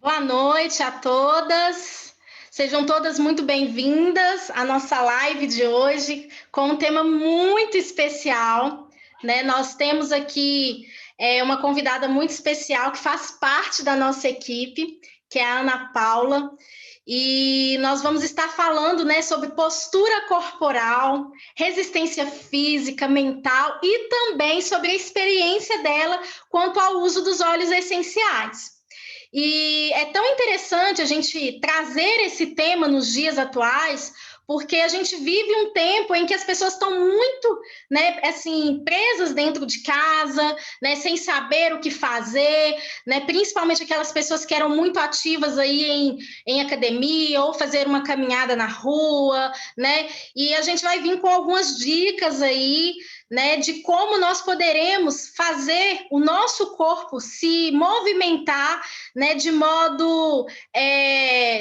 Boa noite a todas. Sejam todas muito bem-vindas à nossa live de hoje com um tema muito especial, né? Nós temos aqui uma convidada muito especial que faz parte da nossa equipe, que é a Ana Paula, e nós vamos estar falando, né, sobre postura corporal, resistência física, mental e também sobre a experiência dela quanto ao uso dos óleos essenciais. E é tão interessante a gente trazer esse tema nos dias atuais, porque a gente vive um tempo em que as pessoas estão muito, né, assim, presas dentro de casa, né, sem saber o que fazer, né, principalmente aquelas pessoas que eram muito ativas aí em academia ou fazer uma caminhada na rua, né, e a gente vai vir com algumas dicas aí, né, de como nós poderemos fazer o nosso corpo se movimentar, né, de modo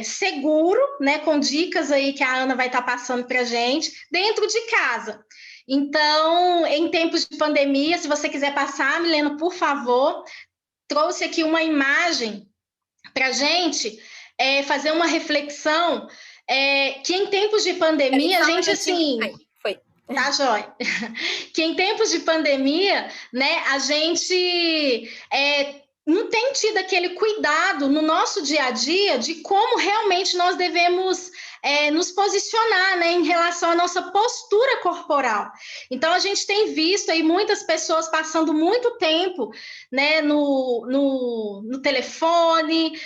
seguro, né, com dicas aí que a Ana vai estar passando para a gente, dentro de casa. Então, em tempos de pandemia, se você quiser passar, Milena, por favor, trouxe aqui uma imagem para a gente fazer uma reflexão que em tempos de Peraí, pandemia, a só um gente, minutinho. assim, Aí, foi. tá, jóia? Que em tempos de pandemia, né, a gente não tem tido aquele cuidado no nosso dia a dia de como realmente nós devemos nos posicionar, né, em relação à nossa postura corporal. Então, a gente tem visto aí muitas pessoas passando muito tempo, né, no telefone,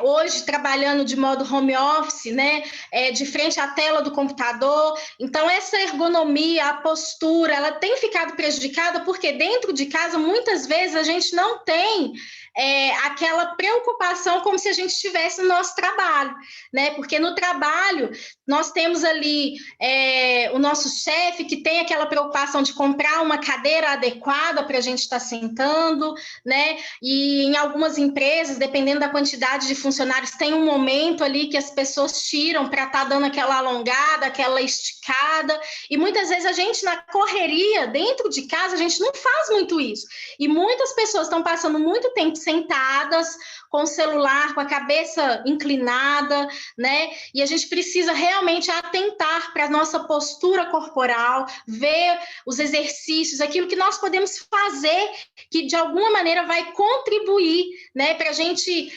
hoje trabalhando de modo home office, né, de frente à tela do computador. Então, essa ergonomia, a postura, ela tem ficado prejudicada porque dentro de casa, muitas vezes, a gente não tem aquela preocupação como se a gente estivesse no nosso trabalho, né? Porque no trabalho, nós temos ali o nosso chefe que tem aquela preocupação de comprar uma cadeira adequada para a gente estar sentando, né? E em algumas empresas, dependendo da quantidade de funcionários, tem um momento ali que as pessoas tiram para estar dando aquela alongada, aquela esticada, e muitas vezes a gente na correria, dentro de casa, a gente não faz muito isso. E muitas pessoas estão passando muito tempo sentadas, com o celular, com a cabeça inclinada, né? E a gente precisa realmente atentar para a nossa postura corporal, ver os exercícios, aquilo que nós podemos fazer que de alguma maneira vai contribuir, né, para a gente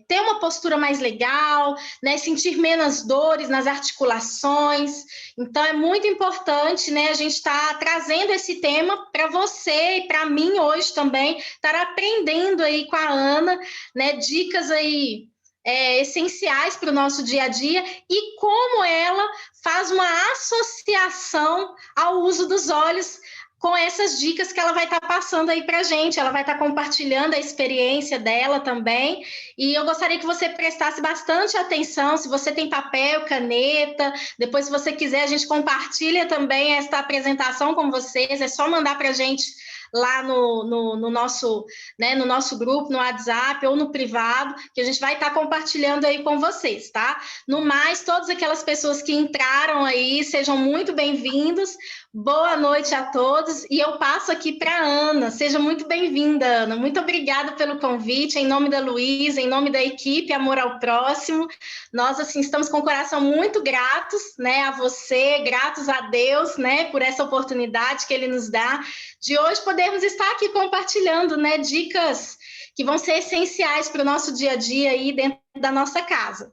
ter uma postura mais legal, né, sentir menos dores nas articulações. Então é muito importante, né, a gente estar trazendo esse tema para você e para mim hoje também, estar aprendendo aí com a Ana, né, dicas aí essenciais para o nosso dia a dia e como ela faz uma associação ao uso dos olhos com essas dicas que ela vai estar passando aí para a gente. Ela vai estar compartilhando a experiência dela também. E eu gostaria que você prestasse bastante atenção. Se você tem papel, caneta, depois, se você quiser, a gente compartilha também esta apresentação com vocês. É só mandar para a gente lá no nosso, né, no nosso grupo, no WhatsApp ou no privado, que a gente vai estar compartilhando aí com vocês, tá? No mais, todas aquelas pessoas que entraram aí, sejam muito bem-vindos. Boa noite a todos e eu passo aqui para a Ana. Seja muito bem-vinda, Ana. Muito obrigada pelo convite, em nome da Luísa, em nome da equipe Amor ao Próximo. Nós, assim, estamos com o coração muito gratos, né, a você, gratos a Deus, né, por essa oportunidade que Ele nos dá de hoje podermos estar aqui compartilhando, né, dicas que vão ser essenciais para o nosso dia a dia aí dentro da nossa casa.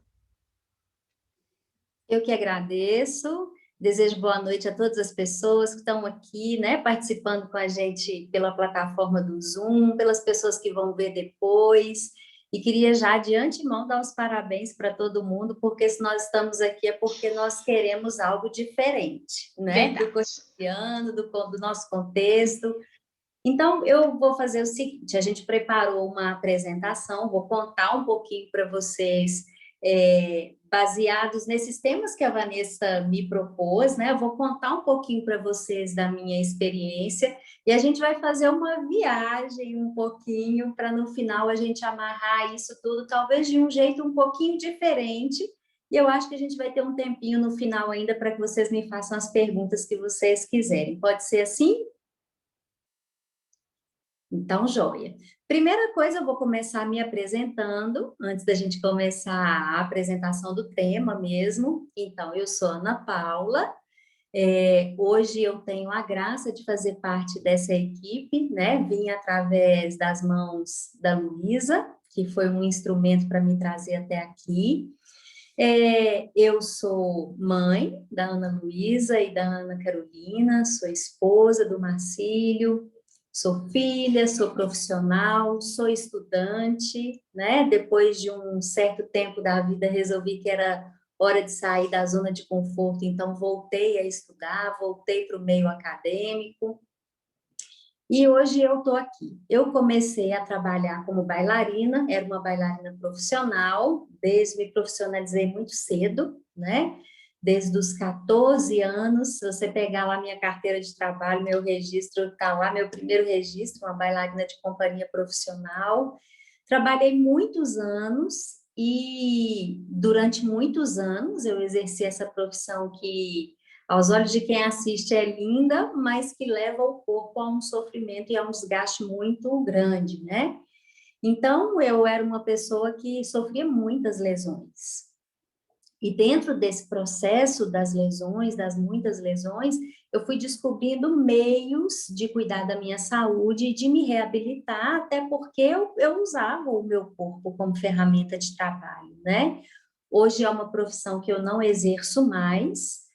Eu que agradeço, desejo boa noite a todas as pessoas que estão aqui, né, participando com a gente pela plataforma do Zoom, pelas pessoas que vão ver depois, e queria já de antemão dar os parabéns para todo mundo, porque se nós estamos aqui é porque nós queremos algo diferente, né, do Verdade. cotidiano, do nosso contexto. Então, eu vou fazer o seguinte, a gente preparou uma apresentação, vou contar um pouquinho para vocês, baseados nesses temas que a Vanessa me propôs, né? Eu vou contar um pouquinho para vocês da minha experiência e a gente vai fazer uma viagem um pouquinho para no final a gente amarrar isso tudo, talvez de um jeito um pouquinho diferente. E eu acho que a gente vai ter um tempinho no final ainda para que vocês me façam as perguntas que vocês quiserem. Pode ser assim? Então, joia. Primeira coisa, eu vou começar me apresentando, antes da gente começar a apresentação do tema mesmo. Então, eu sou Ana Paula. Hoje eu tenho a graça de fazer parte dessa equipe, né? Vim através das mãos da Luísa, que foi um instrumento para me trazer até aqui. Eu sou mãe da Ana Luísa e da Ana Carolina, sou esposa do Marcílio, sou filha, sou profissional, sou estudante, né? Depois de um certo tempo da vida, resolvi que era hora de sair da zona de conforto, então voltei a estudar, voltei para o meio acadêmico. E hoje eu estou aqui. Eu comecei a trabalhar como bailarina, era uma bailarina profissional, me profissionalizei muito cedo, né? Desde os 14 anos, se você pegar lá minha carteira de trabalho, meu registro está lá, meu primeiro registro, uma bailarina de companhia profissional. Trabalhei muitos anos e durante muitos anos eu exerci essa profissão que aos olhos de quem assiste é linda, mas que leva o corpo a um sofrimento e a um desgaste muito grande, né? Então, eu era uma pessoa que sofria muitas lesões. E dentro desse processo das lesões, das muitas lesões, eu fui descobrindo meios de cuidar da minha saúde e de me reabilitar, até porque eu usava o meu corpo como ferramenta de trabalho, né? Hoje é uma profissão que eu não exerço mais.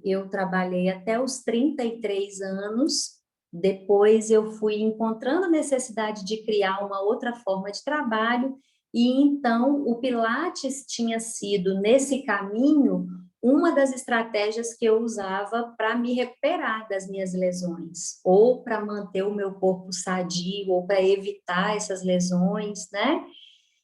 Eu trabalhei até os 33 anos, depois eu fui encontrando a necessidade de criar uma outra forma de trabalho, e então o Pilates tinha sido, nesse caminho, uma das estratégias que eu usava para me recuperar das minhas lesões, ou para manter o meu corpo sadio, ou para evitar essas lesões, né?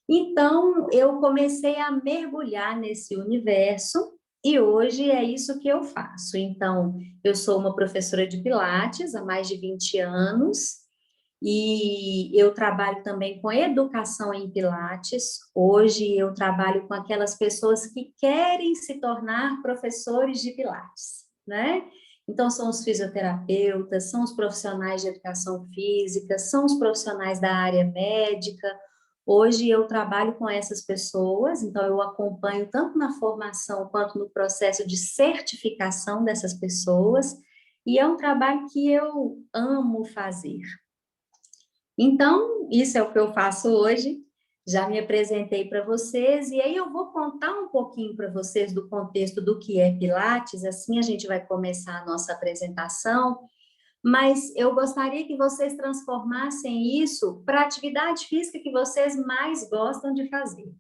Então, eu comecei a mergulhar nesse universo e hoje é isso que eu faço. Então, eu sou uma professora de Pilates há mais de 20 anos e eu trabalho também com educação em Pilates. Hoje eu trabalho com aquelas pessoas que querem se tornar professores de Pilates, né? Então, são os fisioterapeutas, são os profissionais de educação física, são os profissionais da área médica. Hoje eu trabalho com essas pessoas, então eu acompanho tanto na formação quanto no processo de certificação dessas pessoas, e é um trabalho que eu amo fazer. Então, isso é o que eu faço hoje. Já me apresentei para vocês, e aí eu vou contar um pouquinho para vocês do contexto do que é Pilates, assim a gente vai começar a nossa apresentação. Mas eu gostaria que vocês transformassem isso para a atividade física que vocês mais gostam de fazer,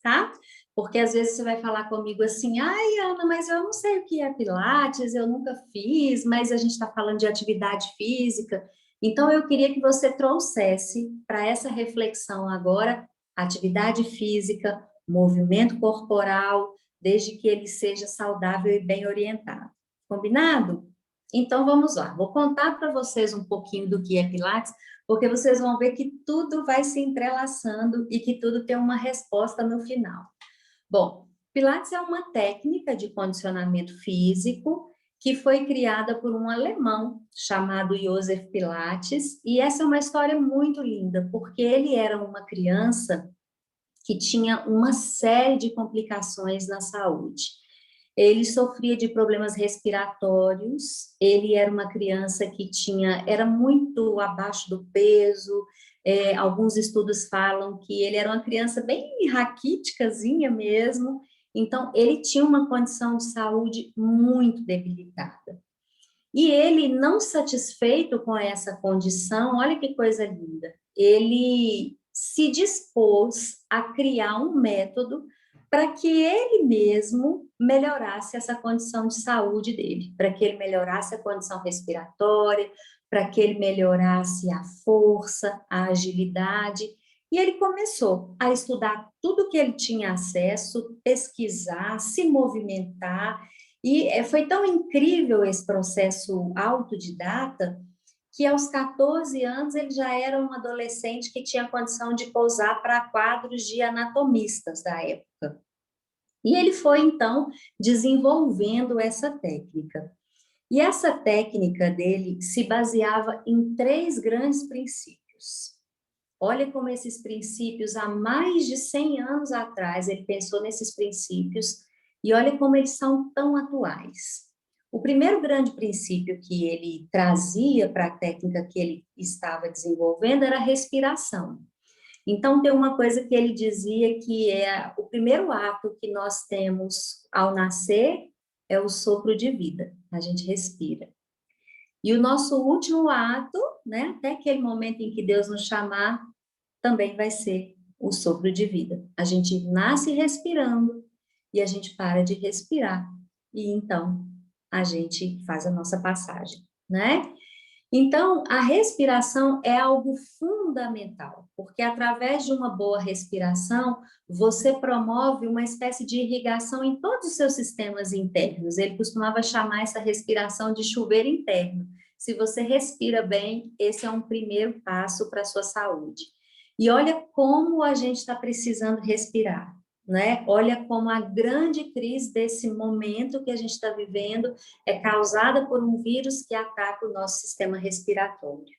tá? Porque às vezes você vai falar comigo assim, ai, Ana, mas eu não sei o que é Pilates, eu nunca fiz, mas a gente está falando de atividade física. Então, eu queria que você trouxesse para essa reflexão agora atividade física, movimento corporal, desde que ele seja saudável e bem orientado. Combinado? Então, vamos lá. Vou contar para vocês um pouquinho do que é Pilates, porque vocês vão ver que tudo vai se entrelaçando e que tudo tem uma resposta no final. Bom, Pilates é uma técnica de condicionamento físico que foi criada por um alemão chamado Joseph Pilates, e essa é uma história muito linda, porque ele era uma criança que tinha uma série de complicações na saúde. Ele sofria de problemas respiratórios, ele era uma criança que era muito abaixo do peso, alguns estudos falam que ele era uma criança bem raquíticazinha mesmo, então ele tinha uma condição de saúde muito debilitada. E ele, não satisfeito com essa condição, olha que coisa linda, ele se dispôs a criar um método para que ele mesmo melhorasse essa condição de saúde dele, para que ele melhorasse a condição respiratória, para que ele melhorasse a força, a agilidade. E ele começou a estudar tudo que ele tinha acesso, pesquisar, se movimentar, e foi tão incrível esse processo autodidata que aos 14 anos ele já era um adolescente que tinha condição de pousar para quadros de anatomistas da época. E ele foi, então, desenvolvendo essa técnica. E essa técnica dele se baseava em 3 grandes princípios. Olha como esses princípios, há mais de 100 anos atrás, ele pensou nesses princípios, e olha como eles são tão atuais. O primeiro grande princípio que ele trazia para a técnica que ele estava desenvolvendo era a respiração. Então, tem uma coisa que ele dizia que é o primeiro ato que nós temos ao nascer é o sopro de vida, a gente respira. E o nosso último ato, né, até aquele momento em que Deus nos chamar, também vai ser o sopro de vida. A gente nasce respirando e a gente para de respirar. E então a gente faz a nossa passagem, né? Então, a respiração é algo fundamental, porque através de uma boa respiração, você promove uma espécie de irrigação em todos os seus sistemas internos. Ele costumava chamar essa respiração de chuveiro interno. Se você respira bem, esse é um primeiro passo para a sua saúde. E olha como a gente está precisando respirar, né? Olha como a grande crise desse momento que a gente está vivendo é causada por um vírus que ataca o nosso sistema respiratório.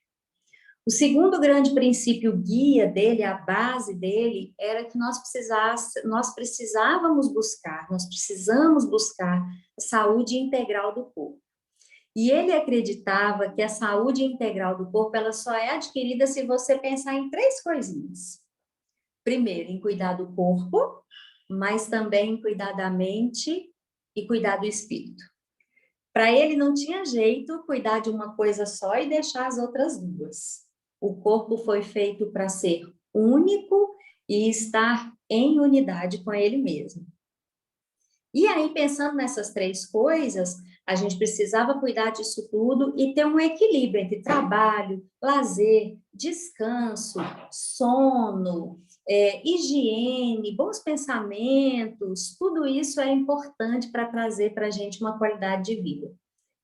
O segundo grande princípio guia dele, a base dele, era que nós precisamos buscar a saúde integral do corpo. E ele acreditava que a saúde integral do corpo, ela só é adquirida se você pensar em 3 coisinhas. Primeiro, em cuidar do corpo, mas também em cuidar da mente e cuidar do espírito. Para ele não tinha jeito cuidar de uma coisa só e deixar as outras 2. O corpo foi feito para ser único e estar em unidade com ele mesmo. E aí, pensando nessas 3 coisas, a gente precisava cuidar disso tudo e ter um equilíbrio entre trabalho, lazer, descanso, sono, higiene, bons pensamentos, tudo isso é importante para trazer para a gente uma qualidade de vida.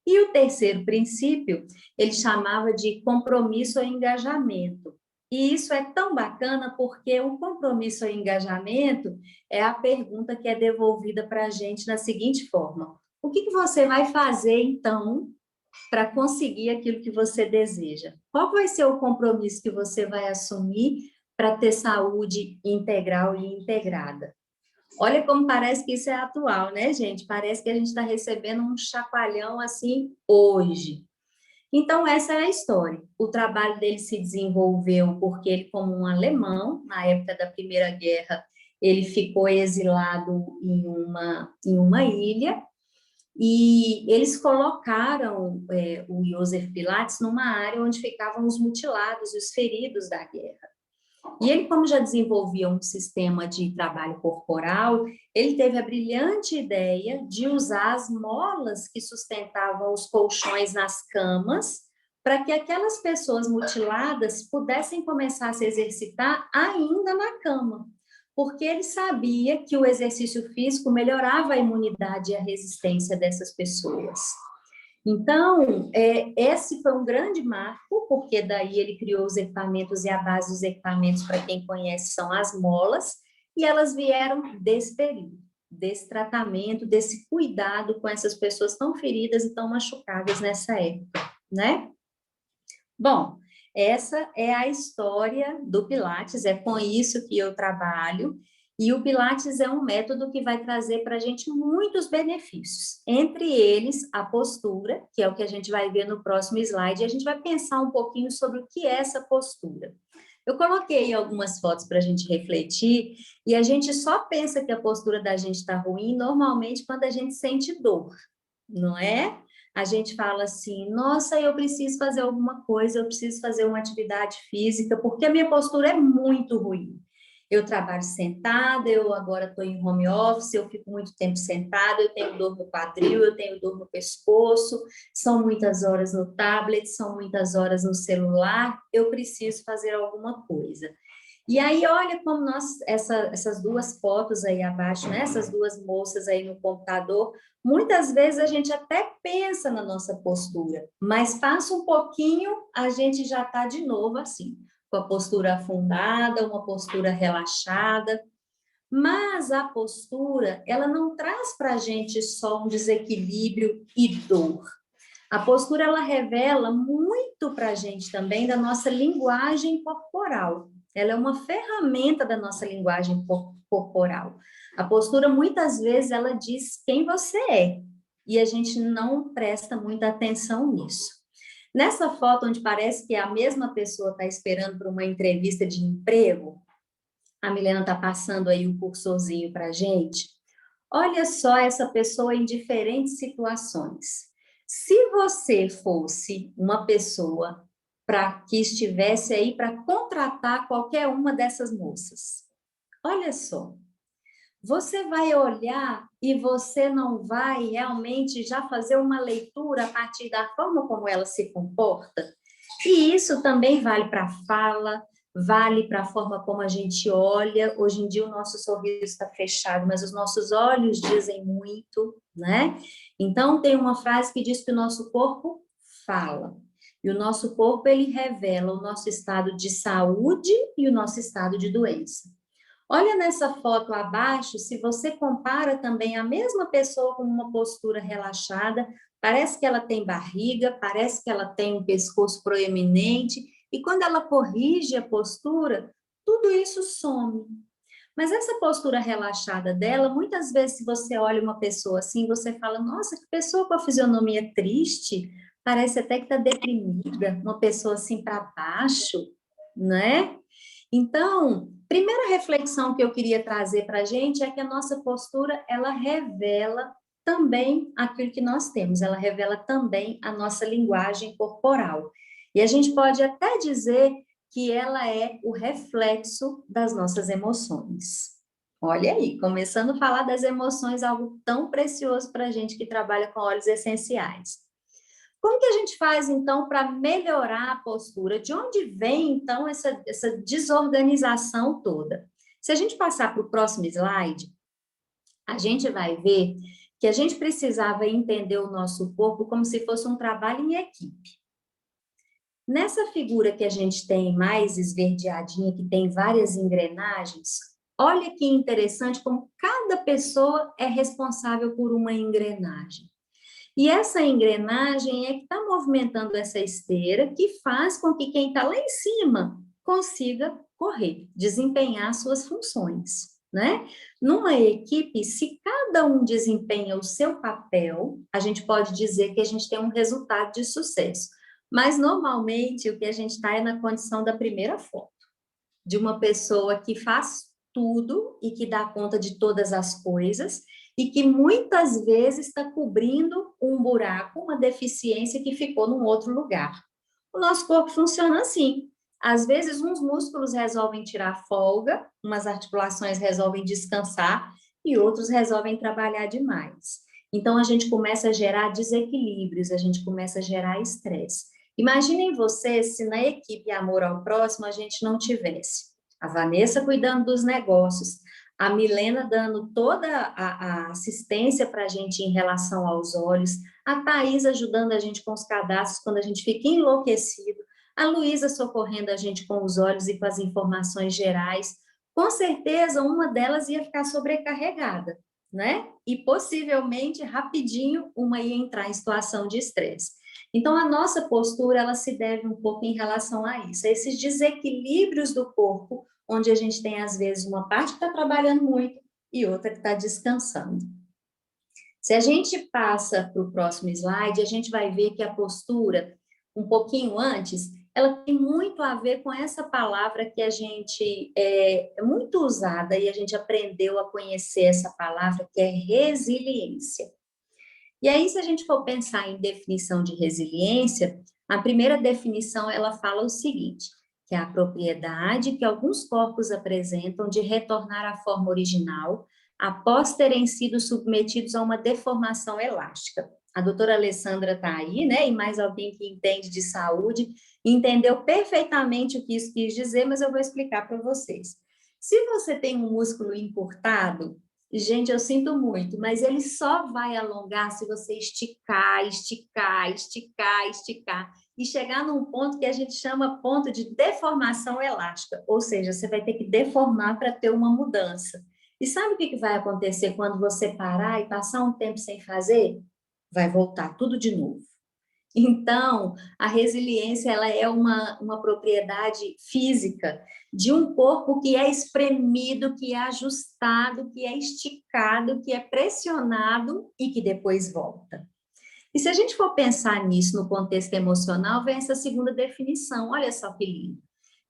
E o terceiro princípio, ele chamava de compromisso ou engajamento. E isso é tão bacana porque o compromisso ou engajamento é a pergunta que é devolvida para a gente da seguinte forma: o que você vai fazer, então, para conseguir aquilo que você deseja? Qual vai ser o compromisso que você vai assumir para ter saúde integral e integrada? Olha como parece que isso é atual, né, gente? Parece que a gente está recebendo um chacoalhão assim hoje. Então, essa é a história. O trabalho dele se desenvolveu porque ele, como um alemão, na época da Primeira Guerra, ele ficou exilado em uma ilha e eles colocaram o Joseph Pilates numa área onde ficavam os mutilados e os feridos da guerra. E ele, como já desenvolvia um sistema de trabalho corporal, ele teve a brilhante ideia de usar as molas que sustentavam os colchões nas camas, para que aquelas pessoas mutiladas pudessem começar a se exercitar ainda na cama, porque ele sabia que o exercício físico melhorava a imunidade e a resistência dessas pessoas. Então, esse foi um grande marco, porque daí ele criou os equipamentos e a base dos equipamentos, para quem conhece, são as molas, e elas vieram desse período, desse tratamento, desse cuidado com essas pessoas tão feridas e tão machucadas nessa época, né? Bom, essa é a história do Pilates, é com isso que eu trabalho, e o Pilates é um método que vai trazer para a gente muitos benefícios, entre eles a postura, que é o que a gente vai ver no próximo slide, e a gente vai pensar um pouquinho sobre o que é essa postura. Eu coloquei algumas fotos para a gente refletir, e a gente só pensa que a postura da gente está ruim normalmente quando a gente sente dor, não é? A gente fala assim, nossa, eu preciso fazer alguma coisa, eu preciso fazer uma atividade física, porque a minha postura é muito ruim. Eu trabalho sentada, eu agora estou em home office, eu fico muito tempo sentada, eu tenho dor no quadril, eu tenho dor no pescoço, são muitas horas no tablet, são muitas horas no celular, eu preciso fazer alguma coisa. E aí, olha como essas 2 fotos aí abaixo, né? Essas 2 moças aí no computador, muitas vezes a gente até pensa na nossa postura, mas passa um pouquinho, a gente já está de novo assim, com a postura afundada, uma postura relaxada. Mas a postura, ela não traz para a gente só um desequilíbrio e dor. A postura, ela revela muito para a gente também da nossa linguagem corporal. ela é uma ferramenta da nossa linguagem corporal. A postura, muitas vezes, ela diz quem você é, e a gente não presta muita atenção nisso. Nessa foto, onde parece que a mesma pessoa está esperando para uma entrevista de emprego, a Milena está passando aí um cursorzinho para a gente. Olha só essa pessoa em diferentes situações. Se você fosse uma pessoa que estivesse aí para contratar qualquer uma dessas moças, olha só, você vai olhar e você não vai realmente já fazer uma leitura a partir da forma como ela se comporta? E isso também vale para a fala, vale para a forma como a gente olha. Hoje em dia o nosso sorriso está fechado, mas os nossos olhos dizem muito, né? Então tem uma frase que diz que o nosso corpo fala. E o nosso corpo, ele revela o nosso estado de saúde e o nosso estado de doença. Olha nessa foto abaixo, se você compara também a mesma pessoa com uma postura relaxada, parece que ela tem barriga, parece que ela tem um pescoço proeminente, e quando ela corrige a postura, tudo isso some. Mas essa postura relaxada dela, muitas vezes, se você olha uma pessoa assim, você fala, nossa, que pessoa com a fisionomia triste, parece até que está deprimida, uma pessoa assim para baixo, né? Então, primeira reflexão que eu queria trazer para a gente é que a nossa postura, ela revela também aquilo que nós temos, ela revela também a nossa linguagem corporal. E a gente pode até dizer que ela é o reflexo das nossas emoções. Olha aí, começando a falar das emoções, algo tão precioso para a gente que trabalha com óleos essenciais. Como que a gente faz, então, para melhorar a postura? De onde vem, então, essa desorganização toda? Se a gente passar para o próximo slide, a gente vai ver que a gente precisava entender o nosso corpo como se fosse um trabalho em equipe. Nessa figura que a gente tem mais esverdeadinha, que tem várias engrenagens, olha que interessante como cada pessoa é responsável por uma engrenagem. E essa engrenagem é que está movimentando essa esteira, que faz com que quem está lá em cima consiga correr, desempenhar suas funções, né? Numa equipe, se cada um desempenha o seu papel, a gente pode dizer que a gente tem um resultado de sucesso. Mas, normalmente, o que a gente está é na condição da primeira foto, de uma pessoa que faz tudo e que dá conta de todas as coisas, e que muitas vezes está cobrindo um buraco, uma deficiência que ficou num outro lugar. O nosso corpo funciona assim. Às vezes, uns músculos resolvem tirar folga, umas articulações resolvem descansar e outros resolvem trabalhar demais. Então, a gente começa a gerar desequilíbrios, a gente começa a gerar estresse. Imaginem vocês se na equipe Amor ao Próximo a gente não tivesse a Vanessa cuidando dos negócios, a Milena dando toda a assistência para a gente em relação aos olhos, a Thaís ajudando a gente com os cadastros quando a gente fica enlouquecido, a Luísa socorrendo a gente com os olhos e com as informações gerais. Com certeza, uma delas ia ficar sobrecarregada, né? E possivelmente, rapidinho, uma ia entrar em situação de estresse. Então, a nossa postura, ela se deve um pouco em relação a isso, a esses desequilíbrios do corpo, onde a gente tem, às vezes, uma parte que está trabalhando muito e outra que está descansando. Se a gente passa para o próximo slide, a gente vai ver que a postura, um pouquinho antes, ela tem muito a ver com essa palavra que a gente é muito usada e a gente aprendeu a conhecer essa palavra, que é resiliência. E aí, se a gente for pensar em definição de resiliência, a primeira definição, ela fala o seguinte, que é a propriedade que alguns corpos apresentam de retornar à forma original após terem sido submetidos a uma deformação elástica. A doutora Alessandra está aí, né? E mais alguém que entende de saúde, entendeu perfeitamente o que isso quis dizer, mas eu vou explicar para vocês. Se você tem um músculo encurtado, gente, eu sinto muito, mas ele só vai alongar se você esticar, esticar, esticar, esticar, e chegar num ponto que a gente chama ponto de deformação elástica, ou seja, você vai ter que deformar para ter uma mudança. E sabe o que vai acontecer quando você parar e passar um tempo sem fazer? Vai voltar tudo de novo. Então, a resiliência ela é uma propriedade física de um corpo que é espremido, que é ajustado, que é esticado, que é pressionado e que depois volta. E se a gente for pensar nisso no contexto emocional, vem essa segunda definição, olha só que lindo,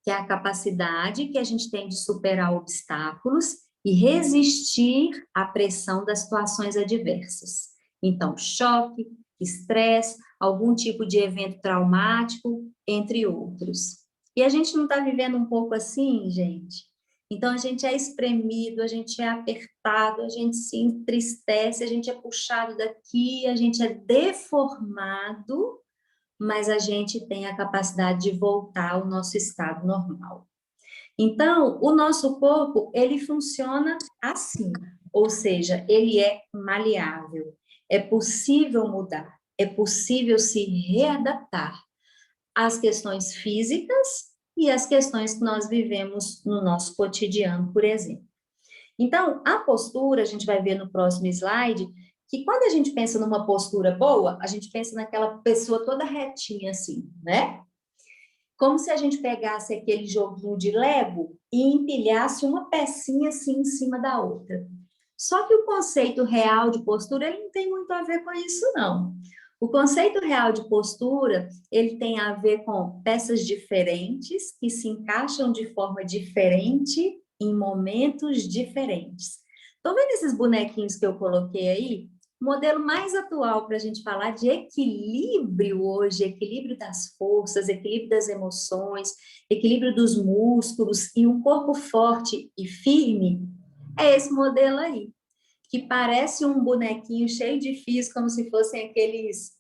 que é a capacidade que a gente tem de superar obstáculos e resistir à pressão das situações adversas. Então, choque, estresse, algum tipo de evento traumático, entre outros. E a gente não está vivendo um pouco assim, gente? Então, a gente é espremido, a gente é apertado, a gente se entristece, a gente é puxado daqui, a gente é deformado, mas a gente tem a capacidade de voltar ao nosso estado normal. Então, o nosso corpo, ele funciona assim, ou seja, ele é maleável, é possível mudar, é possível se readaptar às questões físicas e às questões que nós vivemos no nosso cotidiano, por exemplo. Então, a postura, a gente vai ver no próximo slide, que quando a gente pensa numa postura boa, a gente pensa naquela pessoa toda retinha assim, né? Como se a gente pegasse aquele joguinho de Lego e empilhasse uma pecinha assim em cima da outra. Só que o conceito real de postura, ele não tem muito a ver com isso, não. O conceito real de postura, ele tem a ver com peças diferentes que se encaixam de forma diferente em momentos diferentes. Estão vendo esses bonequinhos que eu coloquei aí? O modelo mais atual para a gente falar de equilíbrio hoje, equilíbrio das forças, equilíbrio das emoções, equilíbrio dos músculos e um corpo forte e firme, é esse modelo aí, que parece um bonequinho cheio de fios, como se fossem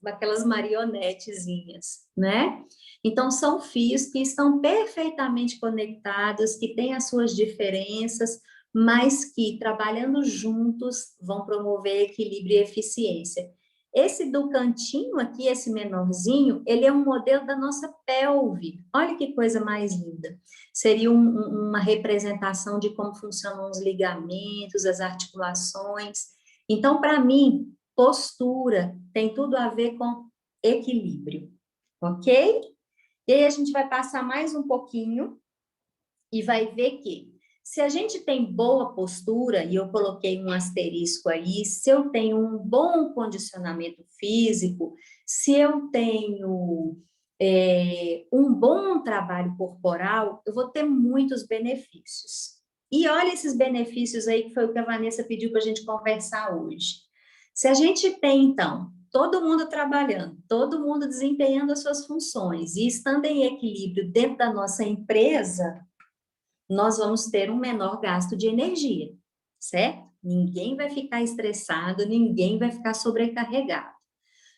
aquelas marionetezinhas, né? Então, são fios que estão perfeitamente conectados, que têm as suas diferenças, mas que, trabalhando juntos, vão promover equilíbrio e eficiência. Esse do cantinho aqui, esse menorzinho, ele é um modelo da nossa pelve. Olha que coisa mais linda. Seria uma representação de como funcionam os ligamentos, as articulações. Então, para mim, postura tem tudo a ver com equilíbrio, ok? E aí a gente vai passar mais um pouquinho e vai ver que se a gente tem boa postura, e eu coloquei um asterisco aí, se eu tenho um bom condicionamento físico, se eu tenho um bom trabalho corporal, eu vou ter muitos benefícios. E olha esses benefícios aí, que foi o que a Vanessa pediu para a gente conversar hoje. Se a gente tem, então, todo mundo trabalhando, todo mundo desempenhando as suas funções e estando em equilíbrio dentro da nossa empresa, nós vamos ter um menor gasto de energia, certo? Ninguém vai ficar estressado, ninguém vai ficar sobrecarregado.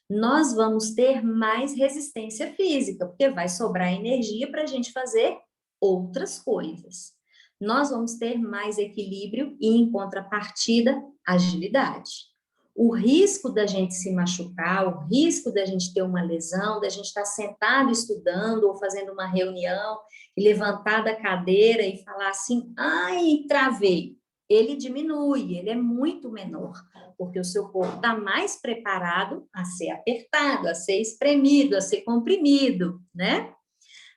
Nós vamos ter mais resistência física, porque vai sobrar energia para a gente fazer outras coisas. Nós vamos ter mais equilíbrio e, em contrapartida, agilidade. O risco da gente se machucar, o risco da gente ter uma lesão, da gente estar sentado estudando ou fazendo uma reunião e levantar da cadeira e falar assim, ai, travei. Ele diminui, ele é muito menor, porque o seu corpo está mais preparado a ser apertado, a ser espremido, a ser comprimido, né?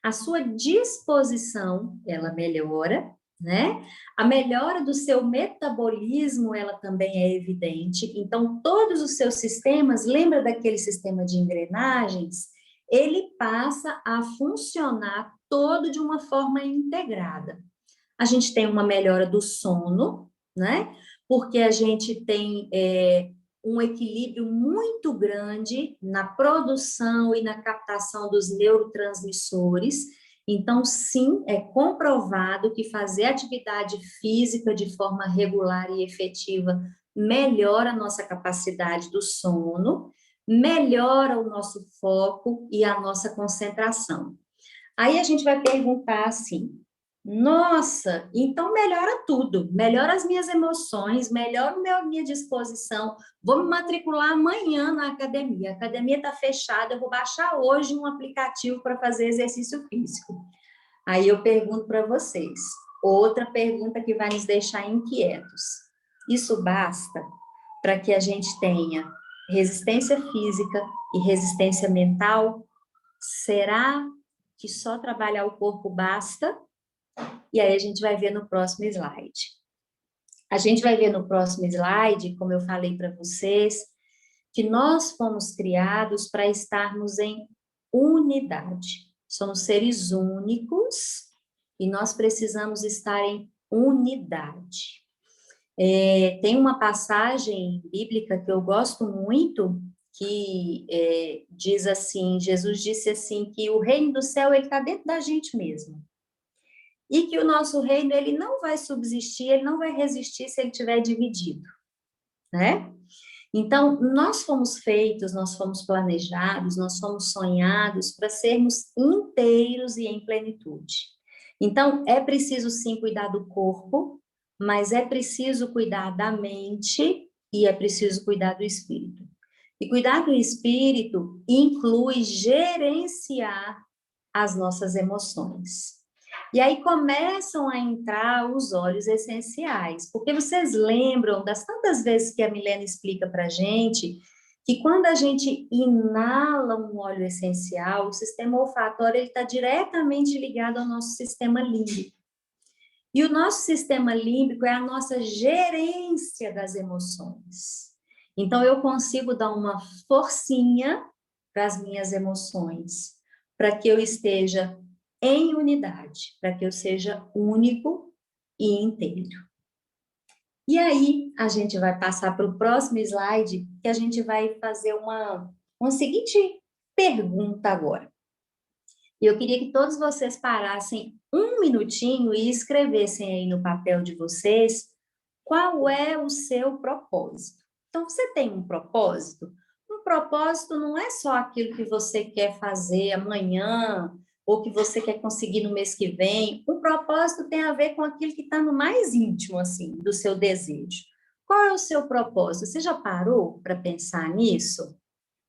A sua disposição, ela melhora, né? A melhora do seu metabolismo, ela também é evidente. Então, todos os seus sistemas, lembra daquele sistema de engrenagens? Ele passa a funcionar todo de uma forma integrada. A gente tem uma melhora do sono, né? Porque a gente tem um equilíbrio muito grande na produção e na captação dos neurotransmissores. Então, sim, é comprovado que fazer atividade física de forma regular e efetiva melhora a nossa capacidade do sono, melhora o nosso foco e a nossa concentração. Aí a gente vai perguntar assim, nossa, então melhora tudo, melhora as minhas emoções, melhora a minha disposição. Vou me matricular amanhã na academia. A academia está fechada, eu vou baixar hoje um aplicativo para fazer exercício físico. Aí eu pergunto para vocês, outra pergunta que vai nos deixar inquietos. Isso basta para que a gente tenha resistência física e resistência mental? Será que só trabalhar o corpo basta? E aí a gente vai ver no próximo slide. A gente vai ver no próximo slide, como eu falei para vocês, que nós fomos criados para estarmos em unidade. Somos seres únicos e nós precisamos estar em unidade. Tem uma passagem bíblica que eu gosto muito, que diz assim, Jesus disse assim, que o reino do céu está dentro da gente mesmo. E que o nosso reino ele não vai subsistir, ele não vai resistir se ele estiver dividido, né? Então, nós fomos feitos, nós fomos planejados, nós fomos sonhados para sermos inteiros e em plenitude. Então, é preciso sim cuidar do corpo, mas é preciso cuidar da mente e é preciso cuidar do espírito. E cuidar do espírito inclui gerenciar as nossas emoções. E aí começam a entrar os óleos essenciais, porque vocês lembram das tantas vezes que a Milena explica para a gente que quando a gente inala um óleo essencial, o sistema olfatório está diretamente ligado ao nosso sistema límbico. E o nosso sistema límbico é a nossa gerência das emoções. Então, eu consigo dar uma forcinha para as minhas emoções, para que eu esteja em unidade, para que eu seja único e inteiro. E aí, a gente vai passar para o próximo slide, que a gente vai fazer uma seguinte pergunta agora. E eu queria que todos vocês parassem um minutinho e escrevessem aí no papel de vocês qual é o seu propósito. Então, você tem um propósito? Um propósito não é só aquilo que você quer fazer amanhã, ou que você quer conseguir no mês que vem. Um propósito tem a ver com aquilo que está no mais íntimo, assim, do seu desejo. Qual é o seu propósito? Você já parou para pensar nisso?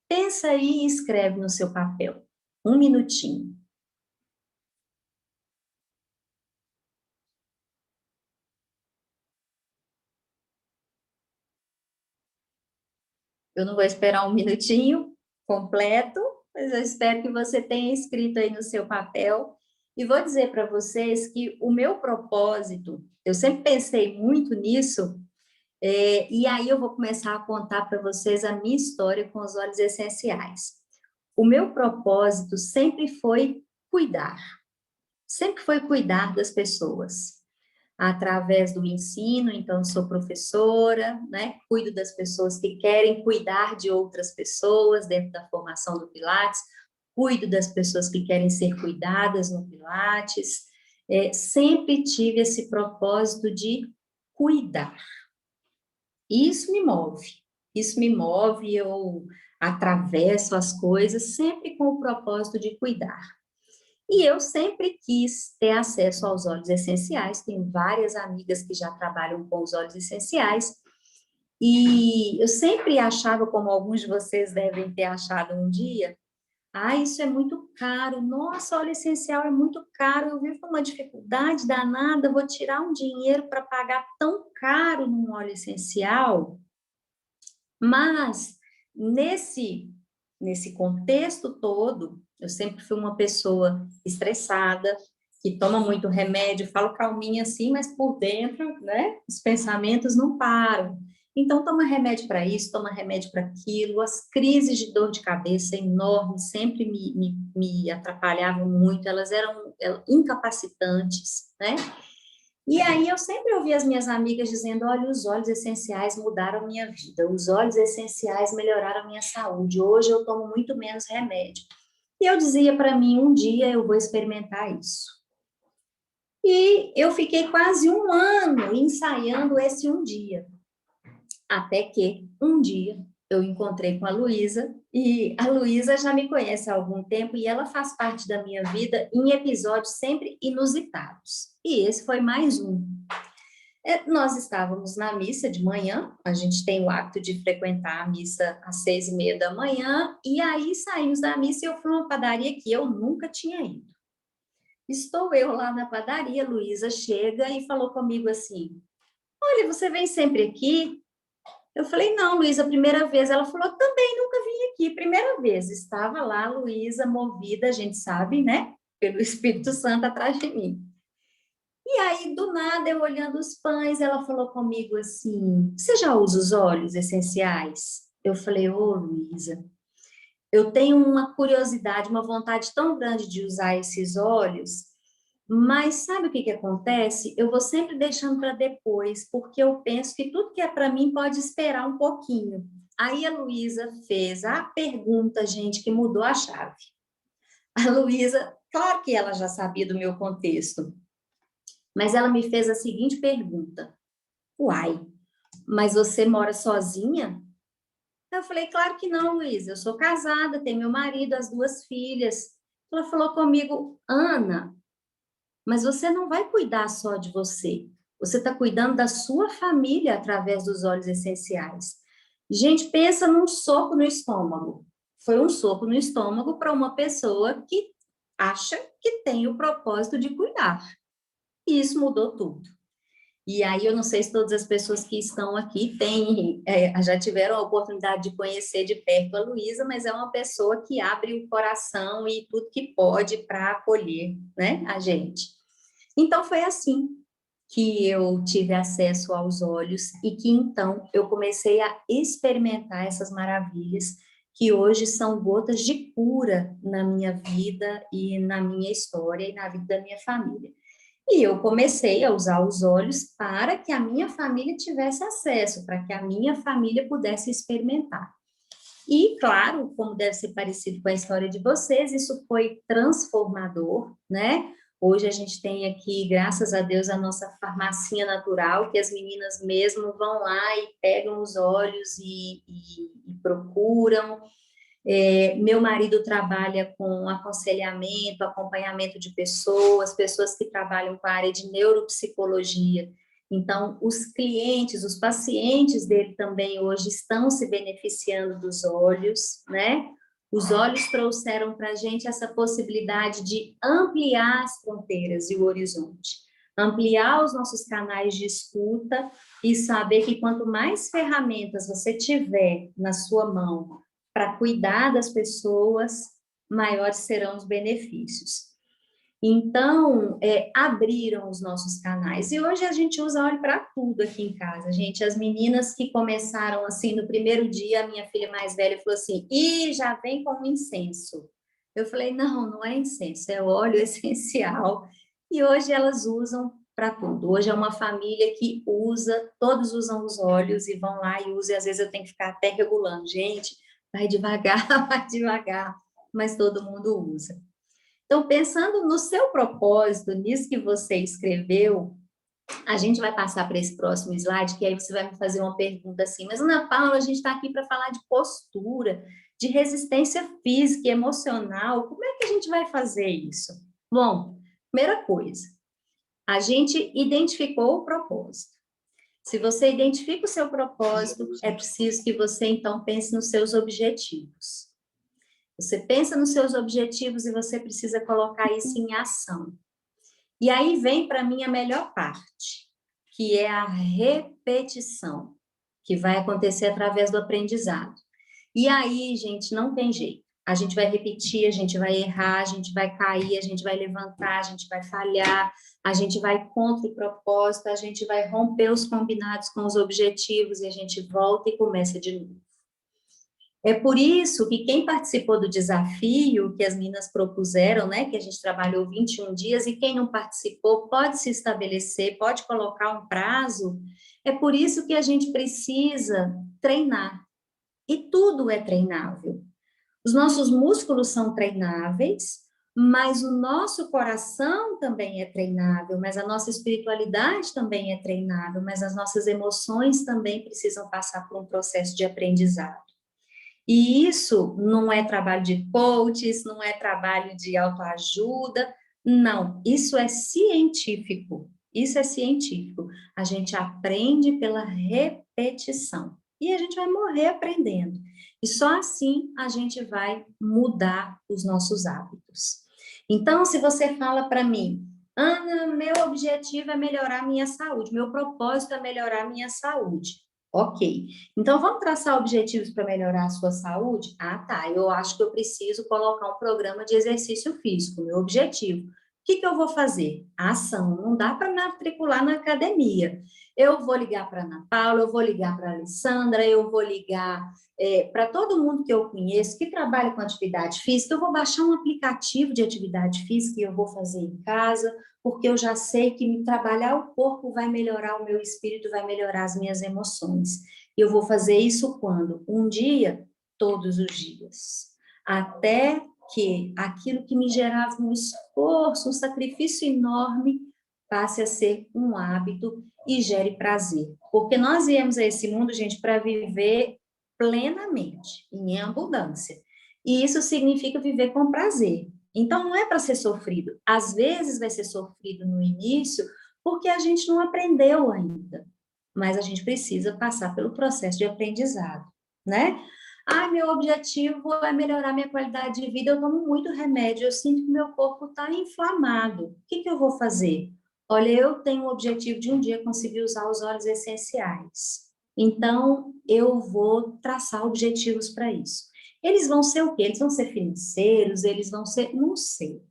Pensa aí e escreve no seu papel. Um minutinho. Eu não vou esperar um minutinho completo, mas eu espero que você tenha escrito aí no seu papel. E vou dizer para vocês que o meu propósito, eu sempre pensei muito nisso, e aí eu vou começar a contar para vocês a minha história com os óleos essenciais. O meu propósito sempre foi cuidar das pessoas. Através do ensino, então sou professora, né? Cuido das pessoas que querem cuidar de outras pessoas dentro da formação do Pilates, cuido das pessoas que querem ser cuidadas no Pilates, sempre tive esse propósito de cuidar. Isso me move, eu atravesso as coisas sempre com o propósito de cuidar. E eu sempre quis ter acesso aos óleos essenciais, tenho várias amigas que já trabalham com os óleos essenciais, e eu sempre achava, como alguns de vocês devem ter achado um dia, isso é muito caro, nossa, óleo essencial é muito caro, eu vivo com uma dificuldade danada, vou tirar um dinheiro para pagar tão caro num óleo essencial. Mas, nesse contexto todo, eu sempre fui uma pessoa estressada, que toma muito remédio, falo calminha assim, mas por dentro, né, os pensamentos não param. Então, toma remédio para isso, toma remédio para aquilo, as crises de dor de cabeça enormes sempre me atrapalhavam muito, elas eram incapacitantes, né? E aí eu sempre ouvi as minhas amigas dizendo, olha, os óleos essenciais mudaram a minha vida, os óleos essenciais melhoraram a minha saúde, hoje eu tomo muito menos remédio. E eu dizia para mim, um dia eu vou experimentar isso. E eu fiquei quase um ano ensaiando esse um dia, até que um dia eu encontrei com a Luísa, e a Luísa já me conhece há algum tempo, e ela faz parte da minha vida em episódios sempre inusitados. E esse foi mais um. Nós estávamos na missa de manhã, a gente tem o hábito de frequentar a missa às 6:30 da manhã, e aí saímos da missa e eu fui a uma padaria que eu nunca tinha ido. Estou eu lá na padaria, Luísa chega e falou comigo assim, olha, você vem sempre aqui? Eu falei, não, Luísa, primeira vez. Ela falou, também nunca vim aqui, primeira vez. Estava lá, Luísa, movida, a gente sabe, né? Pelo Espírito Santo atrás de mim. E aí, do nada, eu olhando os pães, ela falou comigo assim, você já usa os óleos essenciais? Eu falei, ô, Luísa, eu tenho uma curiosidade, uma vontade tão grande de usar esses óleos, mas sabe o que que acontece? Eu vou sempre deixando para depois, porque eu penso que tudo que é para mim pode esperar um pouquinho. Aí a Luísa fez a pergunta, gente, que mudou a chave. A Luísa, claro que ela já sabia do meu contexto, mas ela me fez a seguinte pergunta: Uai, mas você mora sozinha? Eu falei, claro que não, Luísa, eu sou casada, tenho meu marido, as 2 filhas. Ela falou comigo, Ana, mas você não vai cuidar só de você. Você está cuidando da sua família através dos óleos essenciais. Gente, pensa num soco no estômago. Foi um soco no estômago para uma pessoa que acha que tem o propósito de cuidar. E isso mudou tudo. E aí, eu não sei se todas as pessoas que estão aqui já tiveram a oportunidade de conhecer de perto a Luísa, mas é uma pessoa que abre o coração e tudo que pode para acolher, né, a gente. Então, foi assim que eu tive acesso aos olhos e que, então, eu comecei a experimentar essas maravilhas que hoje são gotas de cura na minha vida e na minha história e na vida da minha família. E eu comecei a usar os olhos para que a minha família tivesse acesso, para que a minha família pudesse experimentar. E, claro, como deve ser parecido com a história de vocês, isso foi transformador, né? Hoje a gente tem aqui, graças a Deus, a nossa farmacinha natural, que as meninas mesmo vão lá e pegam os óleos e procuram. Meu marido trabalha com aconselhamento, acompanhamento de pessoas, pessoas que trabalham com a área de neuropsicologia. Então, os clientes, os pacientes dele também hoje estão se beneficiando dos óleos, né? Os óleos trouxeram para a gente essa possibilidade de ampliar as fronteiras e o horizonte, ampliar os nossos canais de escuta e saber que quanto mais ferramentas você tiver na sua mão para cuidar das pessoas, maiores serão os benefícios. Então, abriram os nossos canais. E hoje a gente usa óleo para tudo aqui em casa, gente. As meninas que começaram assim, no primeiro dia, a minha filha mais velha falou assim, já vem com incenso. Eu falei, não, não é incenso, é óleo essencial. E hoje elas usam para tudo. Hoje é uma família que usa, todos usam os óleos e vão lá e usam, e às vezes eu tenho que ficar até regulando. Gente, vai devagar, vai devagar, mas todo mundo usa. Então, pensando no seu propósito, nisso que você escreveu, a gente vai passar para esse próximo slide, que aí você vai me fazer uma pergunta assim, mas Ana Paula, a gente está aqui para falar de postura, de resistência física e emocional, como é que a gente vai fazer isso? Bom, primeira coisa, a gente identificou o propósito. Se você identifica o seu propósito, é preciso que você, então, pense nos seus objetivos. Você pensa nos seus objetivos e você precisa colocar isso em ação. E aí vem para mim a melhor parte, que é a repetição, que vai acontecer através do aprendizado. E aí, gente, não tem jeito. A gente vai repetir, a gente vai errar, a gente vai cair, a gente vai levantar, a gente vai falhar, a gente vai contra o propósito, a gente vai romper os combinados com os objetivos e a gente volta e começa de novo. É por isso que quem participou do desafio que as meninas propuseram, né, que a gente trabalhou 21 dias, e quem não participou pode se estabelecer, pode colocar um prazo, é por isso que a gente precisa treinar. E tudo é treinável. Os nossos músculos são treináveis, mas o nosso coração também é treinável, mas a nossa espiritualidade também é treinável, mas as nossas emoções também precisam passar por um processo de aprendizado. E isso não é trabalho de coaches, não é trabalho de autoajuda, não, isso é científico. Isso é científico. A gente aprende pela repetição e a gente vai morrer aprendendo. E só assim a gente vai mudar os nossos hábitos. Então, se você fala para mim, Ana, meu objetivo é melhorar a minha saúde, meu propósito é melhorar a minha saúde. Ok. Então, vamos traçar objetivos para melhorar a sua saúde? Ah, tá. Eu acho que eu preciso colocar um programa de exercício físico, meu objetivo. O que que eu vou fazer? Ação. Não dá para matricular na academia. Eu vou ligar para a Ana Paula, eu vou ligar para a Alessandra, eu vou ligar para todo mundo que eu conheço que trabalha com atividade física. Eu vou baixar um aplicativo de atividade física e eu vou fazer em casa, porque eu já sei que me trabalhar o corpo vai melhorar o meu espírito, vai melhorar as minhas emoções. E eu vou fazer isso quando? Um dia, todos os dias. Até que aquilo que me gerava um esforço, um sacrifício enorme, passe a ser um hábito e gere prazer. Porque nós viemos a esse mundo, gente, para viver plenamente, em abundância. E isso significa viver com prazer. Então, não é para ser sofrido. Às vezes vai ser sofrido no início, porque a gente não aprendeu ainda. Mas a gente precisa passar pelo processo de aprendizado, né? Ah, meu objetivo é melhorar minha qualidade de vida. Eu tomo muito remédio, eu sinto que meu corpo está inflamado. O que que eu vou fazer? Olha, eu tenho o objetivo de um dia conseguir usar os óleos essenciais. Então, eu vou traçar objetivos para isso. Eles vão ser o quê? Eles vão ser financeiros, eles vão ser, não sei. O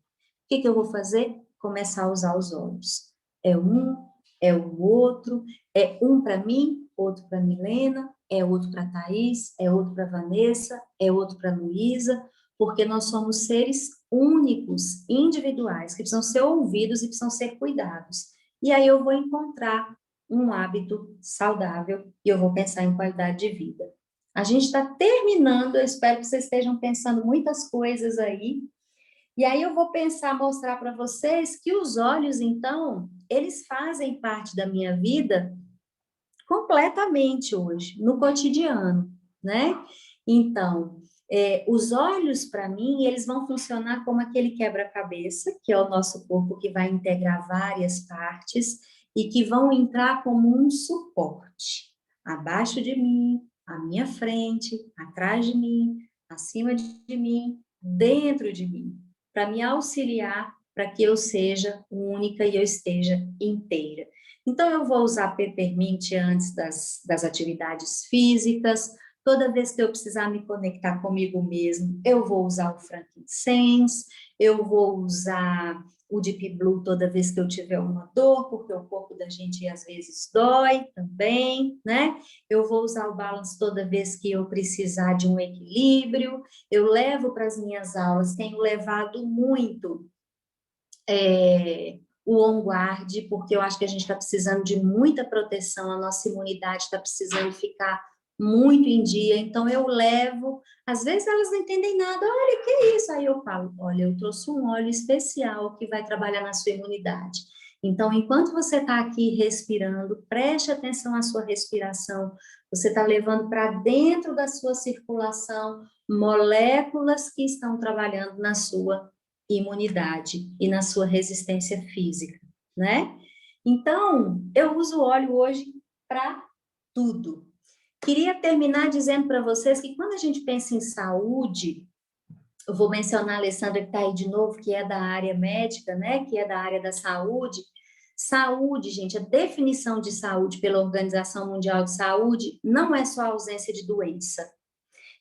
que que eu vou fazer? Começar a usar os óleos. É um, é o outro, é um para mim, outro para Milena, é outro para Thaís, é outro para Vanessa, é outro para Luísa, porque nós somos seres únicos, individuais, que precisam ser ouvidos e precisam ser cuidados. E aí eu vou encontrar um hábito saudável e eu vou pensar em qualidade de vida. A gente está terminando, eu espero que vocês estejam pensando muitas coisas aí. E aí eu vou pensar, mostrar para vocês que os olhos, então, eles fazem parte da minha vida completamente hoje, no cotidiano, né? Então, os olhos, para mim, eles vão funcionar como aquele quebra-cabeça, que é o nosso corpo que vai integrar várias partes e que vão entrar como um suporte. Abaixo de mim, à minha frente, atrás de mim, acima de mim, dentro de mim, para me auxiliar para que eu seja única e eu esteja inteira. Então, eu vou usar peppermint antes das atividades físicas. Toda vez que eu precisar me conectar comigo mesmo, eu vou usar o frankincense, eu vou usar o Deep Blue toda vez que eu tiver uma dor, porque o corpo da gente às vezes dói também, né? Eu vou usar o balance toda vez que eu precisar de um equilíbrio. Eu levo para as minhas aulas, tenho levado muito o On Guard, porque eu acho que a gente está precisando de muita proteção, a nossa imunidade está precisando ficar muito em dia, então eu levo, às vezes elas não entendem nada, olha, que é isso? Aí eu falo, olha, eu trouxe um óleo especial que vai trabalhar na sua imunidade. Então, enquanto você está aqui respirando, preste atenção à sua respiração, você está levando para dentro da sua circulação moléculas que estão trabalhando na sua imunidade e na sua resistência física, né? Então, eu uso óleo hoje para tudo. Queria terminar dizendo para vocês que quando a gente pensa em saúde, eu vou mencionar a Alessandra que está aí de novo, que é da área médica, né? Que é da área da saúde. Saúde, gente, a definição de saúde pela Organização Mundial de Saúde não é só a ausência de doença.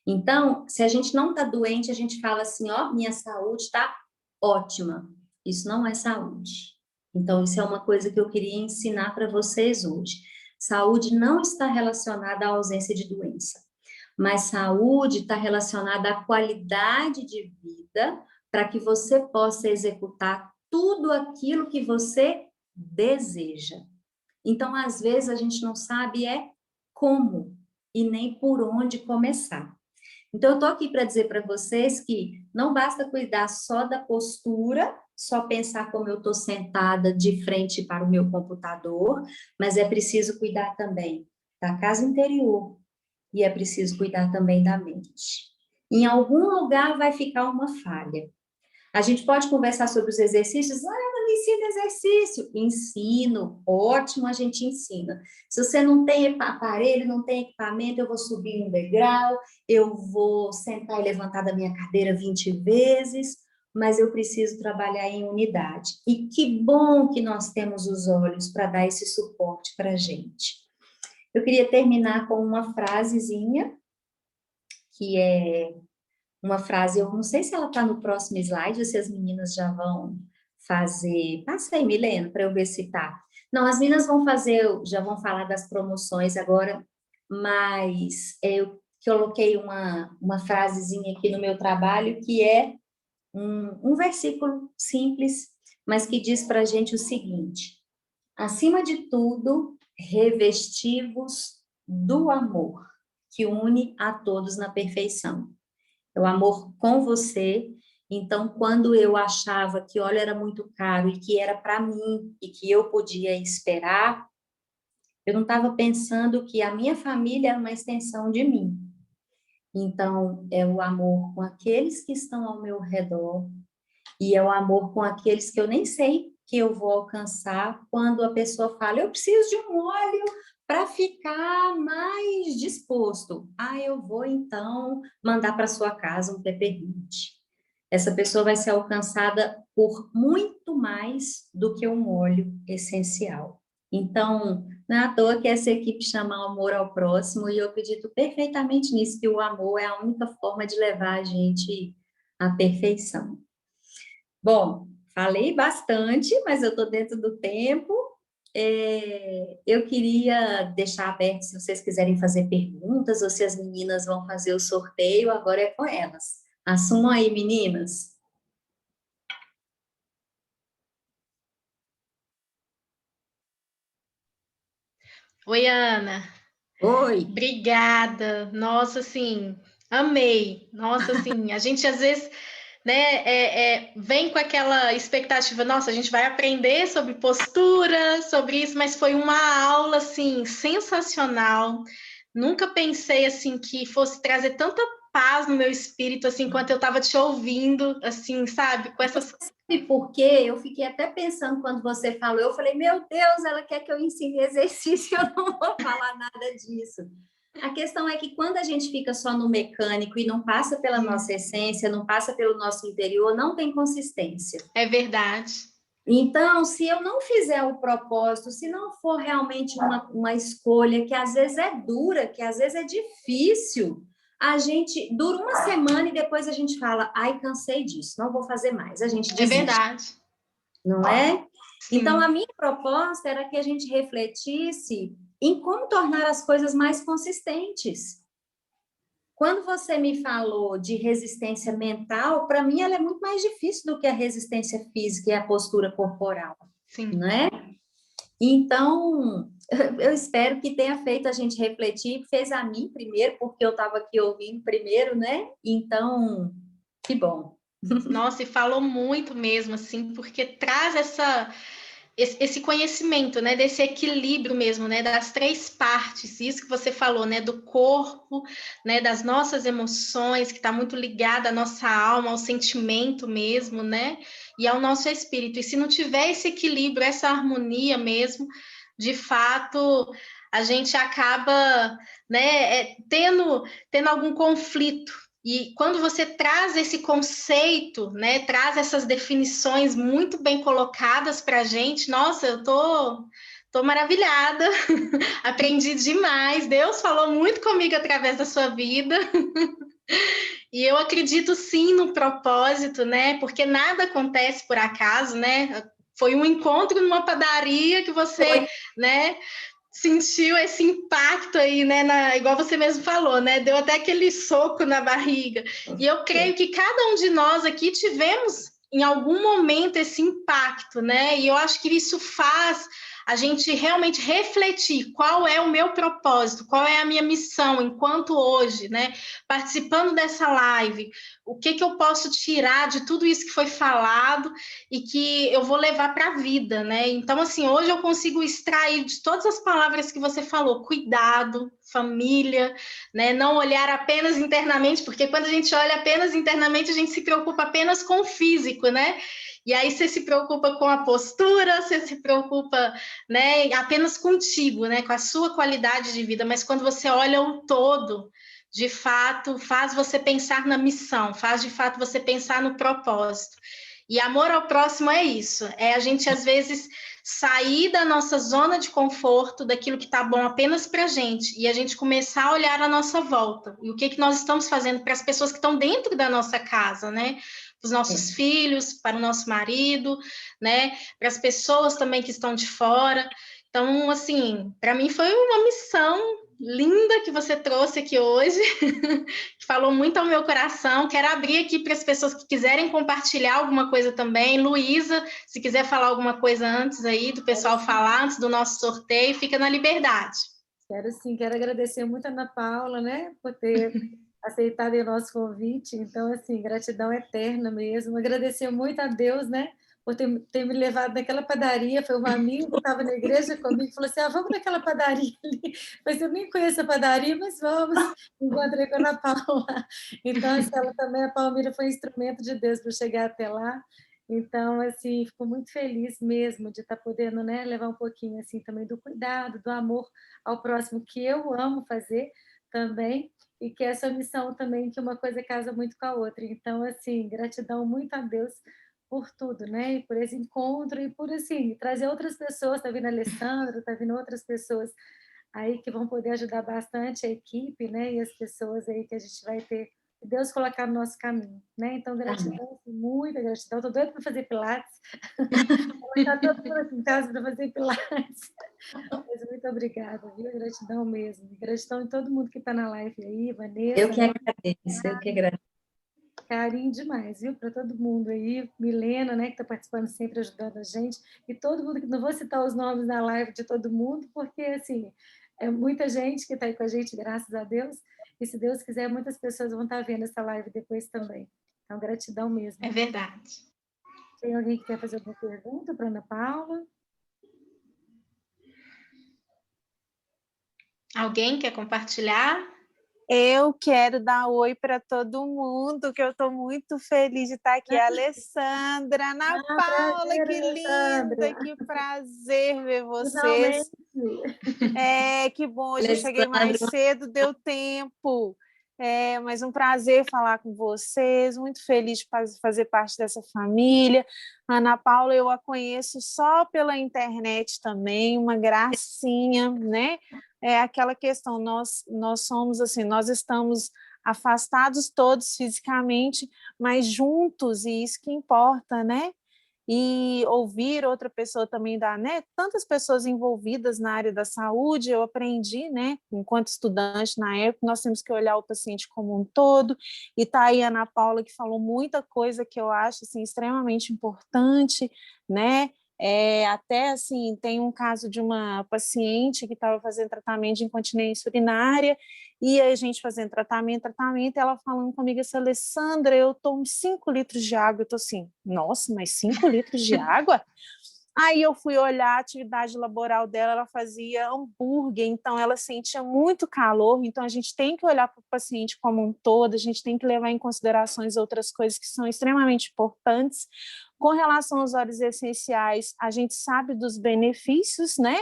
Então, se a gente não está doente, a gente fala assim, ó, minha saúde está ótima. Isso não é saúde. Então, isso é uma coisa que eu queria ensinar para vocês hoje. Saúde não está relacionada à ausência de doença, mas saúde está relacionada à qualidade de vida para que você possa executar tudo aquilo que você deseja. Então, às vezes, a gente não sabe como e nem por onde começar. Então, eu estou aqui para dizer para vocês que não basta cuidar só da postura, só pensar como eu estou sentada de frente para o meu computador, mas é preciso cuidar também da casa interior e é preciso cuidar também da mente. Em algum lugar vai ficar uma falha. A gente pode conversar sobre os exercícios. Ah, eu não ensino exercício. Ensino, ótimo, a gente ensina. Se você não tem aparelho, não tem equipamento, eu vou subir um degrau, eu vou sentar e levantar da minha cadeira 20 vezes, mas eu preciso trabalhar em unidade. E que bom que nós temos os olhos para dar esse suporte para a gente. Eu queria terminar com uma frasezinha, que é uma frase, eu não sei se ela está no próximo slide, ou se as meninas já vão fazer. Passa aí, Milena, para eu ver se tá. Não, as meninas vão fazer, já vão falar das promoções agora, mas eu coloquei uma frasezinha aqui no meu trabalho, que é um versículo simples, mas que diz para a gente o seguinte: acima de tudo, revestivos do amor, que une a todos na perfeição. É o amor com você. Então, quando eu achava que óleo era muito caro e que era para mim e que eu podia esperar, eu não estava pensando que a minha família era uma extensão de mim. Então, é o amor com aqueles que estão ao meu redor e é o amor com aqueles que eu nem sei que eu vou alcançar quando a pessoa fala, eu preciso de um óleo para ficar mais disposto. Ah, eu vou então mandar para sua casa um peppermint. Essa pessoa vai ser alcançada por muito mais do que um óleo essencial. Então, não é à toa que essa equipe chama Amor ao Próximo, e eu acredito perfeitamente nisso, que o amor é a única forma de levar a gente à perfeição. Bom, falei bastante, mas eu estou dentro do tempo. Eu queria deixar aberto se vocês quiserem fazer perguntas ou se as meninas vão fazer o sorteio, agora é com elas. Assumam aí, meninas. Oi, Ana. Oi. Obrigada. Nossa, assim, amei. Nossa, assim, a gente às vezes, né, vem com aquela expectativa, nossa, a gente vai aprender sobre postura, sobre isso, mas foi uma aula, assim, sensacional. Nunca pensei, assim, que fosse trazer tanta paz no meu espírito, assim, enquanto eu estava te ouvindo, assim, sabe, com essas... E por quê? Eu fiquei até pensando quando você falou, eu falei, meu Deus, ela quer que eu ensine exercício, eu não vou falar nada disso. A questão é que quando a gente fica só no mecânico e não passa pela nossa essência, não passa pelo nosso interior, não tem consistência. É verdade. Então, se eu não fizer o propósito, se não for realmente uma escolha que às vezes é dura, que às vezes é difícil, a gente dura uma semana e depois a gente fala, ai, cansei disso, não vou fazer mais. A gente É desiste, verdade. não é? Sim. Então, a minha proposta era que a gente refletisse em como tornar as coisas mais consistentes. Quando você me falou de resistência mental, para mim ela é muito mais difícil do que a resistência física e a postura corporal, Sim. né? Então, eu espero que tenha feito a gente refletir, fez a mim primeiro, porque eu estava aqui ouvindo primeiro, né? Então, que bom. Nossa, e falou muito mesmo, assim, porque traz esse conhecimento, né, desse equilíbrio mesmo, né, das três partes, isso que você falou, né, do corpo, né, das nossas emoções, que está muito ligada à nossa alma, ao sentimento mesmo, né, e ao nosso espírito. E se não tiver esse equilíbrio, essa harmonia mesmo, de fato, a gente acaba, né, tendo algum conflito. E quando você traz esse conceito, né, traz essas definições muito bem colocadas para a gente, nossa, eu tô maravilhada, aprendi demais. Deus falou muito comigo através da sua vida. E eu acredito sim no propósito, né? Porque nada acontece por acaso, né? Foi um encontro numa padaria que você, né, sentiu esse impacto aí, né? Igual você mesmo falou, né? Deu até aquele soco na barriga. E eu creio que cada um de nós aqui tivemos em algum momento esse impacto, né? E eu acho que isso faz a gente realmente refletir qual é o meu propósito, qual é a minha missão enquanto hoje, né? Participando dessa live, o que eu posso tirar de tudo isso que foi falado e que eu vou levar para a vida, né? Então, assim, hoje eu consigo extrair de todas as palavras que você falou, cuidado, família, né? Não olhar apenas internamente, porque quando a gente olha apenas internamente, a gente se preocupa apenas com o físico, né? E aí você se preocupa com a postura, você se preocupa, né, apenas contigo, né, com a sua qualidade de vida, mas quando você olha o todo, de fato, faz você pensar na missão, faz de fato você pensar no propósito. E amor ao próximo é isso, é a gente às vezes sair da nossa zona de conforto, daquilo que está bom apenas para a gente, e a gente começar a olhar a nossa volta. E o que, que nós estamos fazendo para as pessoas que estão dentro da nossa casa, né? Para os nossos filhos, para o nosso marido, né? Para as pessoas também que estão de fora. Então, assim, para mim foi uma missão linda que você trouxe aqui hoje, que falou muito ao meu coração. Quero abrir aqui para as pessoas que quiserem compartilhar alguma coisa também. Luísa, se quiser falar alguma coisa antes aí, do pessoal falar, antes do nosso sorteio, fica na liberdade. Quero sim, quero agradecer muito a Ana Paula, né, por ter aceitado o nosso convite. Então, assim, gratidão eterna mesmo. Agradecer muito a Deus, né, por ter me levado naquela padaria. Foi um amigo que estava na igreja comigo, falou assim, vamos naquela padaria ali. Mas eu nem conheço a padaria, mas vamos. Encontrei com a Ana Paula. Então, assim, ela também, a Palmira, foi um instrumento de Deus para chegar até lá. Então, assim, fico muito feliz mesmo de estar podendo, né, levar um pouquinho, assim, também do cuidado, do amor ao próximo, que eu amo fazer também, e que essa missão também, que uma coisa casa muito com a outra. Então, assim, gratidão muito a Deus por tudo, né? E por esse encontro e por, assim, trazer outras pessoas. Tá vindo a Alessandra, tá vindo outras pessoas aí que vão poder ajudar bastante a equipe, né? E as pessoas aí que a gente vai ter, Deus colocar no nosso caminho, né? Então, gratidão, muita gratidão. Estou doida para fazer pilates. Está todo mundo aqui em casa para fazer pilates. Mas muito obrigada, viu? Gratidão mesmo. Gratidão em todo mundo que está na live aí, Vanessa. Eu que agradeço, eu que agradeço. Carinho demais, viu? Para todo mundo aí. Milena, né, que está participando sempre, ajudando a gente. E todo mundo, que não vou citar os nomes na live de todo mundo, porque, assim, é muita gente que está aí com a gente, graças a Deus. E, se Deus quiser, muitas pessoas vão estar vendo essa live depois também. Então, gratidão mesmo. É verdade. Tem alguém que quer fazer alguma pergunta para a Ana Paula? Alguém quer compartilhar? Eu quero dar oi para todo mundo, que eu estou muito feliz de estar aqui. A Alessandra, Ana Paula, prazer, que linda, que prazer ver vocês. Finalmente. Que bom, hoje eu cheguei mais cedo, deu tempo. Mas um prazer falar com vocês, muito feliz de fazer parte dessa família. A Ana Paula, eu a conheço só pela internet também, uma gracinha, né? É aquela questão, nós somos assim, nós estamos afastados todos fisicamente, mas juntos, e isso que importa, né? E ouvir outra pessoa também dar, né? Tantas pessoas envolvidas na área da saúde, eu aprendi, né? Enquanto estudante na época, nós temos que olhar o paciente como um todo, e tá aí a Ana Paula, que falou muita coisa que eu acho assim, extremamente importante, né? Até assim, tem um caso de uma paciente que estava fazendo tratamento de incontinência urinária, e a gente fazendo tratamento, ela falando comigo assim, Alessandra, eu tomo 5 litros de água. Eu tô assim, nossa, mas 5 litros de água? Aí eu fui olhar a atividade laboral dela, ela fazia hambúrguer, então ela sentia muito calor, então a gente tem que olhar para o paciente como um todo, a gente tem que levar em considerações outras coisas que são extremamente importantes. Com relação aos óleos essenciais, a gente sabe dos benefícios, né?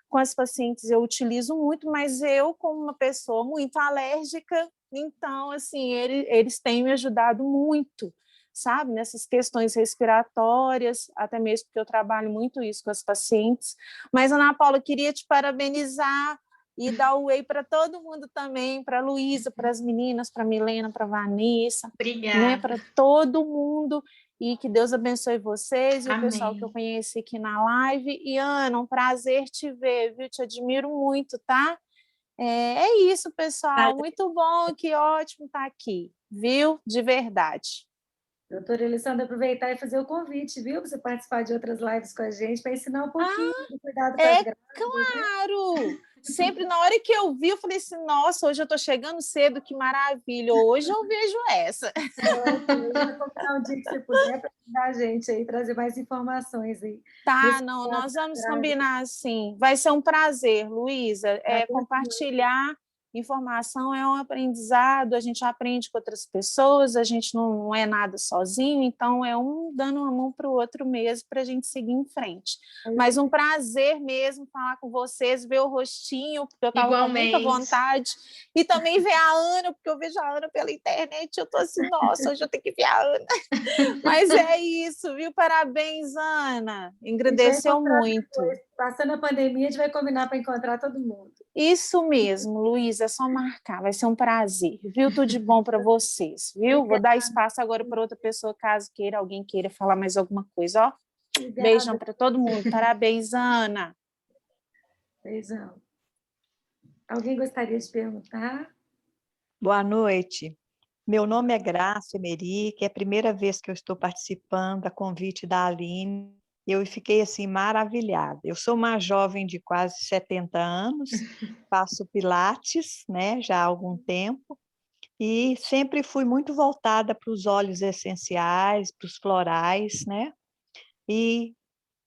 Com as pacientes eu utilizo muito, mas eu, como uma pessoa muito alérgica, então, assim, eles têm me ajudado muito, sabe, nessas questões respiratórias, até mesmo porque eu trabalho muito isso com as pacientes. Mas, Ana Paula, queria te parabenizar e dar o whey para todo mundo também, para a Luísa, para as meninas, para a Milena, para a Vanessa, né, para todo mundo, e que Deus abençoe vocês e Amém. O pessoal que eu conheci aqui na live. E, Ana, um prazer te ver, viu? Te admiro muito, tá? É isso, pessoal. Muito bom, que ótimo estar aqui, viu? De verdade. Doutora Alessandra, aproveitar e fazer o convite, viu? Para você participar de outras lives com a gente, para ensinar um pouquinho do cuidado com as grávidas. Claro! Sempre na hora que eu vi, eu falei assim, nossa, hoje eu estou chegando cedo, que maravilha, hoje eu vejo essa. Eu vou combinar um dia que você puder para ajudar a gente aí, trazer mais informações aí. Tá, não, nós vamos combinar assim. Vai ser um prazer, Luísa, compartilhar Informação é um aprendizado, a gente aprende com outras pessoas, a gente não é nada sozinho, então é um dando uma mão para o outro mesmo, para a gente seguir em frente. Mas um prazer mesmo falar com vocês, ver o rostinho, porque eu estava com muita vontade, e também ver a Ana, porque eu vejo a Ana pela internet, eu estou assim, nossa, hoje eu tenho que ver a Ana. Mas é isso, viu? Parabéns, Ana, engrandeceu muito. Depois. Passando a pandemia, a gente vai combinar para encontrar todo mundo. Isso mesmo, Luísa, é só marcar, vai ser um prazer, viu? Tudo de bom para vocês, viu? Vou dar espaço agora para outra pessoa, caso queira, alguém queira falar mais alguma coisa, ó. Obrigada. Beijão para todo mundo, parabéns, Ana. Beijão. Alguém gostaria de perguntar? Boa noite. Meu nome é Graça Emerick, é a primeira vez que eu estou participando a convite da Aline. Eu fiquei assim maravilhada. Eu sou uma jovem de quase 70 anos, faço pilates, né, já há algum tempo, e sempre fui muito voltada para os óleos essenciais, para os florais, né? E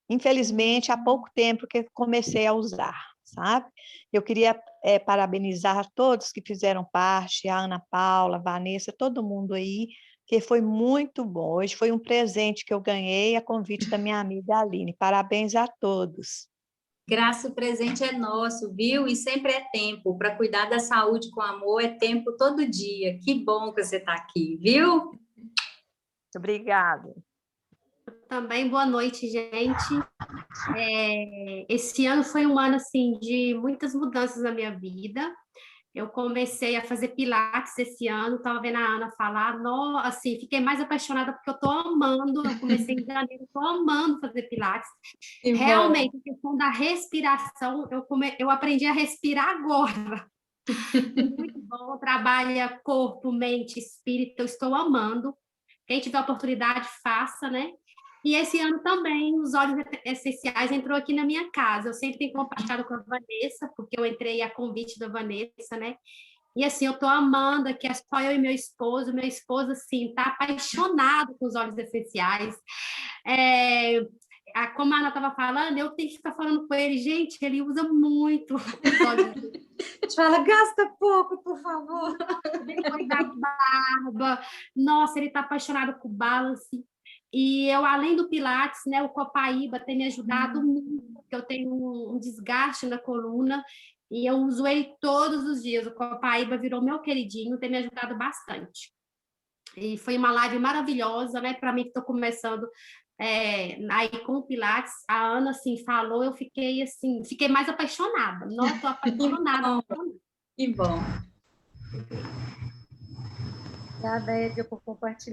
infelizmente há pouco tempo que comecei a usar, sabe? Eu queria parabenizar todos que fizeram parte, a Ana Paula, a Vanessa, todo mundo aí, que foi muito bom. Hoje foi um presente que eu ganhei a convite da minha amiga Aline. Parabéns a todos. Graça, o presente é nosso, viu? E sempre é tempo. Para cuidar da saúde com amor, é tempo todo dia. Que bom que você está aqui, viu? Obrigada. Também, boa noite, gente. Esse ano foi um ano, assim, de muitas mudanças na minha vida. Eu comecei a fazer pilates esse ano, estava vendo a Ana falar, assim, fiquei mais apaixonada porque eu estou amando, eu comecei em janeiro, estou amando fazer pilates. Realmente, a questão da respiração, eu aprendi a respirar agora. Muito bom, trabalha corpo, mente, espírito, eu estou amando. Quem tiver oportunidade, faça, né? E esse ano também, os óleos essenciais entrou aqui na minha casa. Eu sempre tenho compartilhado com a Vanessa, porque eu entrei a convite da Vanessa, né? E assim, eu tô amando aqui, é só eu e meu esposo. Meu esposo, assim, tá apaixonado com os óleos essenciais. Como a Ana estava falando, eu tenho que ficar falando com ele, gente, ele usa muito os óleos. A gente fala, gasta pouco, por favor. Depois da barba. Nossa, ele tá apaixonado com o balance. E eu, além do Pilates, né, o Copaíba tem me ajudado muito, porque eu tenho um desgaste na coluna, e eu uso ele todos os dias. O Copaíba virou meu queridinho, tem me ajudado bastante. E foi uma live maravilhosa, né, para mim que estou começando aí com o Pilates. A Ana, assim, falou, eu fiquei, assim, fiquei mais apaixonada. Não, estou apaixonada. Que bom. Obrigada, Edgar, por compartilhar.